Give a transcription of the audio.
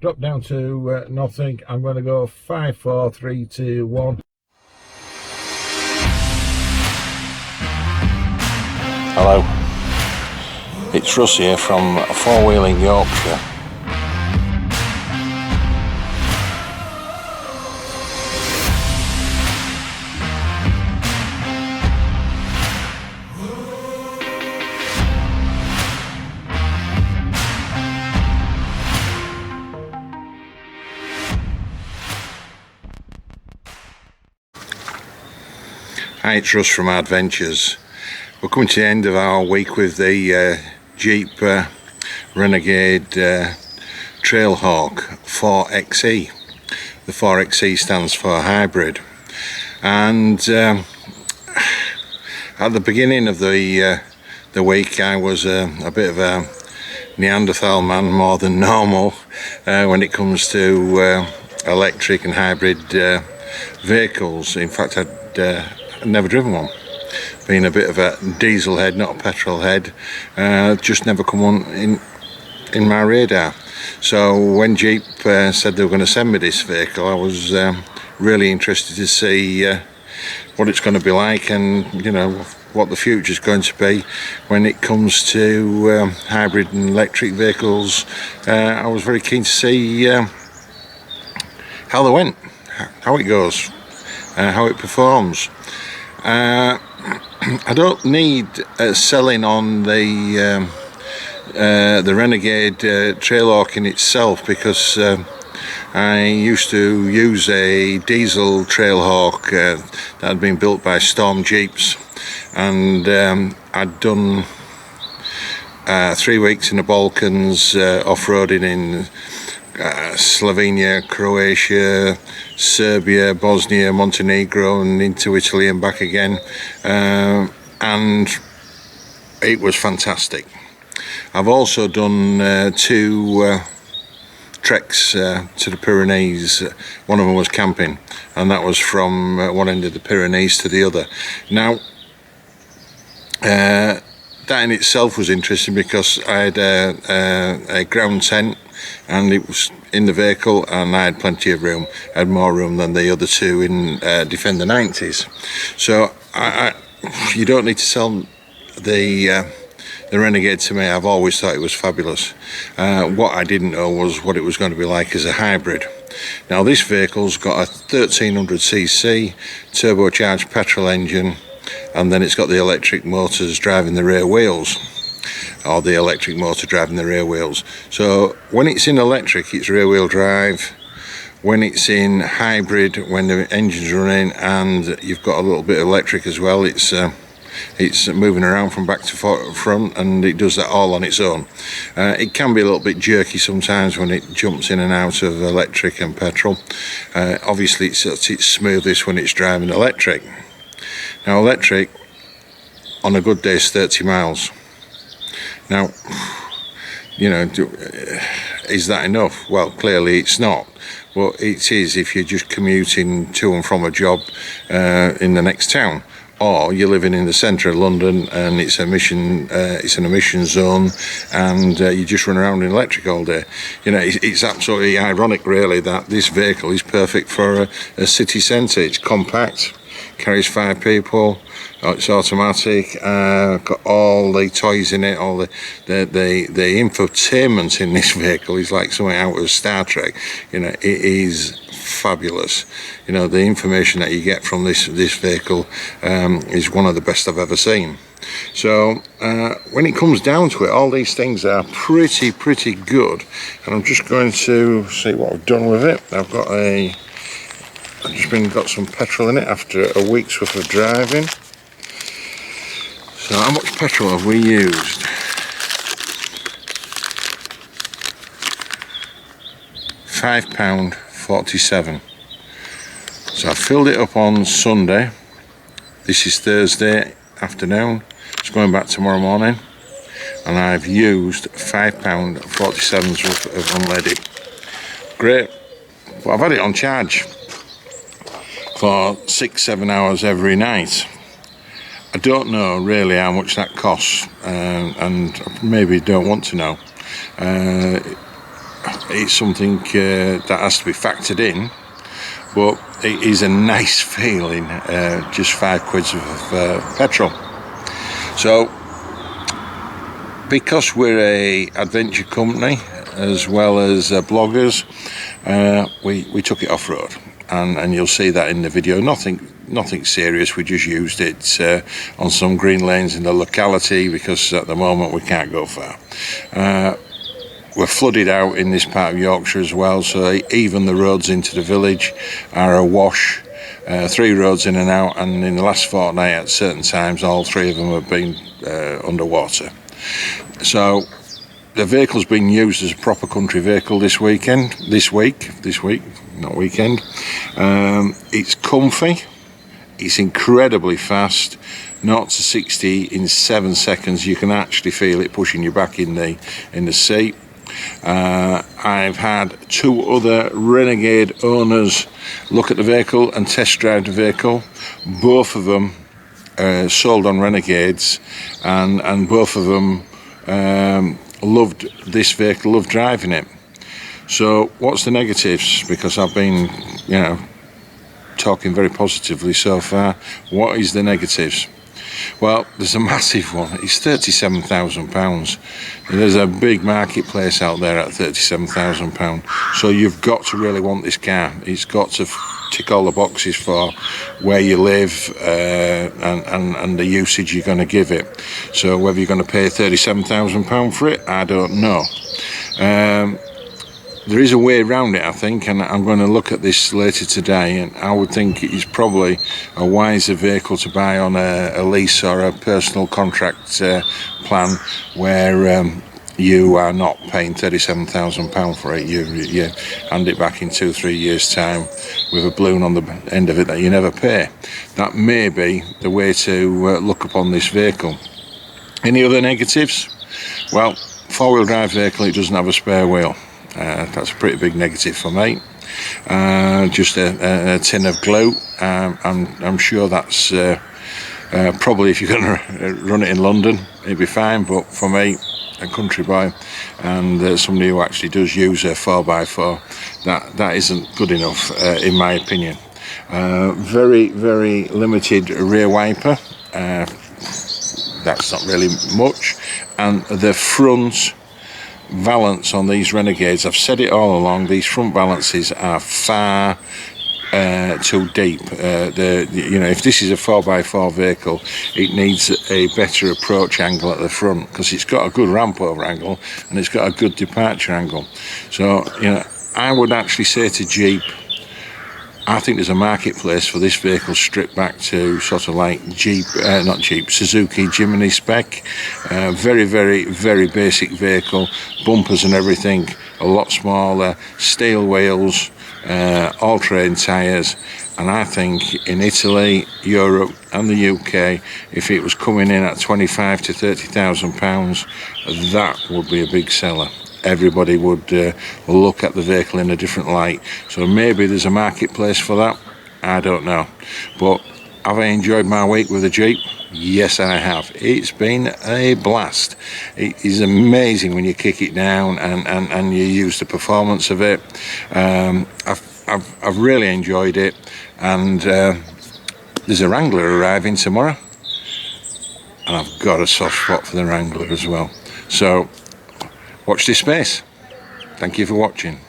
drop down to nothing. I'm going to go 5, 4, 3, 2, 1. Hello, it's Russ here from four-wheeling Yorkshire. Hi, it's Russ from Adventures. We're coming to the end of our week with the Jeep Renegade Trailhawk 4xe. The 4xe stands for hybrid, and at the beginning of the week I was a bit of a Neanderthal man, more than normal, when it comes to electric and hybrid vehicles. In fact, I'd never driven one, being a bit of a diesel head, not a petrol head. Just never come on in my radar. So when Jeep said they were going to send me this vehicle, I was really interested to see what it's going to be like, and you know what the future is going to be when it comes to hybrid and electric vehicles. I was very keen to see how they went, how it goes, how it performs. I don't need selling on the Renegade Trailhawk in itself, because I used to use a diesel Trailhawk that had been built by Storm Jeeps, and I'd done 3 weeks in the Balkans, off-roading in Slovenia, Croatia, Serbia, Bosnia, Montenegro, and into Italy and back again, and it was fantastic. I've also done 2 treks to the Pyrenees. One of them was camping, and that was from one end of the Pyrenees to the other. Now that in itself was interesting, because I had a ground tent, and it was in the vehicle, and I had plenty of room. I had more room than the other 2 in Defender 90s. So you don't need to sell the Renegade to me. I've always thought it was fabulous. What I didn't know was what it was going to be like as a hybrid. Now this vehicle's got a 1300cc turbocharged petrol engine, and then it's got the electric motors driving the rear wheels, or the electric motor driving the rear wheels. So when it's in electric, it's rear wheel drive. When it's in hybrid, when the engine's running and you've got a little bit of electric as well, it's moving around from back to front, and it does that all on its own. It can be a little bit jerky sometimes when it jumps in and out of electric and petrol. Obviously it's at its smoothest when it's driving electric. Now electric on a good day is 30 miles. Now, you know, is that enough? Well, clearly it's not, but it is if you're just commuting to and from a job in the next town, or you're living in the centre of London and it's an emission zone, and you just run around in electric all day. You know, it's absolutely ironic, really, that this vehicle is perfect for a city centre. It's compact, carries 5 people. It's automatic, got all the toys in it, all the infotainment in this vehicle is like something out of Star Trek. You know, it is fabulous. You know, the information that you get from this vehicle is one of the best I've ever seen. So when it comes down to it, all these things are pretty good, and I'm just going to see what I've done with it. I've just got some petrol in it after a week's worth of driving. So how much petrol have we used? £5.47. So I filled it up on Sunday. This is Thursday afternoon. It's going back tomorrow morning, and I've used £5.47 worth of unleaded. Great. But I've had it on charge for 6-7 hours every night. I don't know really how much that costs, and maybe don't want to know. it's something that has to be factored in, but it is a nice feeling, just £5 of petrol. So because we're a adventure company as well as bloggers, we took it off-road, and you'll see that in the video. Nothing serious, we just used it on some green lanes in the locality, because at the moment we can't go far. We're flooded out in this part of Yorkshire as well, so even the roads into the village are awash. 3 roads in and out, and in the last fortnight at certain times all 3 of them have been underwater. So the vehicle's being used as a proper country vehicle this week, not weekend. It's comfy, it's incredibly fast. 0 to 60 in 7 seconds. You can actually feel it pushing you back in the seat. I've had 2 other Renegade owners look at the vehicle and test drive the vehicle. Both of them sold on Renegades, and both of them loved this vehicle, loved driving it. So what's the negatives? Because I've been, talking very positively so far. What is the negatives? Well, there's a massive one. It's £37,000. There's a big marketplace out there at £37,000. So you've got to really want this car. It's got to tick all the boxes for where you live and the usage you're going to give it. So whether you're going to pay £37,000 for it, I don't know. There is a way around it, I think, and I'm going to look at this later today, and I would think it's probably a wiser vehicle to buy on a lease or a personal contract plan, where you are not paying £37,000 for it. You hand it back in 2-3 years' time with a balloon on the end of it that you never pay. That may be the way to look upon this vehicle. Any other negatives? Well, 4-wheel drive vehicle, it doesn't have a spare wheel. That's a pretty big negative for me. Just a tin of glue. I'm sure that's probably, if you're going to run it in London, it'd be fine, but for me, a country boy and somebody who actually does use a 4x4, that isn't good enough in my opinion. Very, very limited rear wiper. That's not really much. And the front valance on these Renegades, I've said it all along, these front valances are far too deep. If this is a 4x4 vehicle, it needs a better approach angle at the front, because it's got a good ramp over angle and it's got a good departure angle. So I would actually say to Jeep, I think there's a marketplace for this vehicle stripped back to sort of like Suzuki Jimny spec. Very, very, very basic vehicle, bumpers and everything, a lot smaller, steel wheels, all-terrain tyres, and I think in Italy, Europe and the UK, if it was coming in at £25,000 to £30,000, that would be a big seller. Everybody would look at the vehicle in a different light. So maybe there's a marketplace for that, I don't know. But have I enjoyed my week with the Jeep? Yes, I have. It's been a blast. It is amazing when you kick it down and you use the performance of it. I've really enjoyed it, and there's a Wrangler arriving tomorrow, and I've got a soft spot for the Wrangler as well. So watch this space. Thank you for watching.